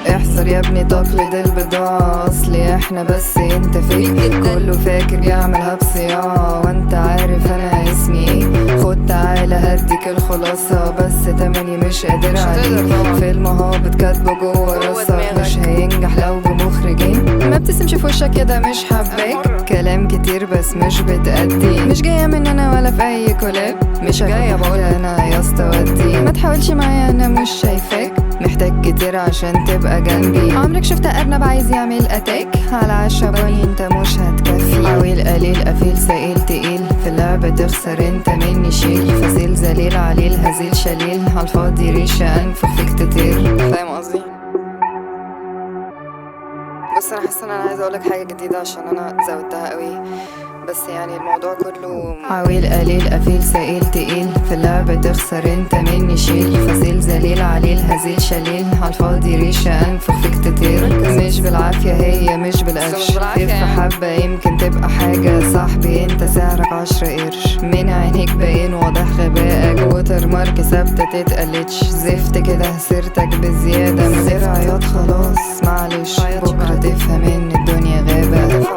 احذر يا ابني تقليد البضاعة، اصلي احنا بس انت فيك كله فاكر يعملها بصياعة، وانت عارف انا اسمي ايه. خد تعالى هديك الخلاصة، بس تمني مش قادر عليه. فيلم هابط كاتبه جوه راسك، مش هينجح لو بمخرجين. ما بتسمش في وشك كده مش حباك، كلام كتير بس مش بتأدي. مش جاية من انا ولا في اي كولاب، مش جاية بقول انا يا اسطى ودي. ما تحاولش معايا انا مش شايفاك، محتاج كتير عشان تبقى جنبي. عمرك شفت ارنب عايز يعمل اتاك على عشباني؟ انت مش هتكفي. عويل قليل قفيل سائل تقيل، في اللعبة تخسر انت مني شيل. فزيل ذليل عليل هزيل شليل، عالفاضي ريشة انفخ فيك تطير. فاهم قصدي؟ بس انا حاسه ان انا عايزه اقولك حاجه جديده عشان انا زودتها قوي، بس يعني الموضوع كله عويل قليل قفيل سائل تقيل، في اللعبة تخسر انت مني شيل. فزيل ذليل عليل هزيل شليل، عالفاضي ريشة انفخ فيك تطير. مش بالعافية هي مش بالقرش، خف حبة يمكن تبقى حاجة. صاحبي انت سعرك 10 قرش، من عينيك باين واضح غبائك. ووتر مارك ثابتة تتقلتش، زفت كده سيرتك بزيادة. من غير عياط خلاص معلش، بكرة تفهم ان الدنيا غابة.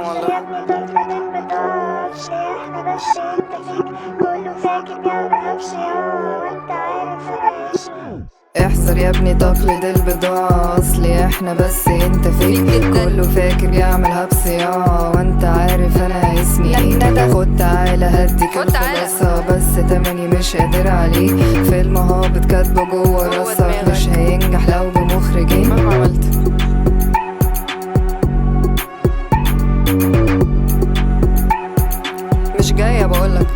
احنا بس انت فيك كله فاكر يعملها بصياعة، وانت عارف انا اسمي. احذر يا ابني تقليد البضاعة، اصلي احنا بس انت فيك كله فاكر يعملها بصياعة، وانت عارف انا اسمي ايه. خد تعالى هديك الخلاصة، بس تمني مش قادر عليه. فيلم هابط كاتبه جوه راسك، مش هينجح لو بمخرجين. مهما عملت مش جاية بقولك.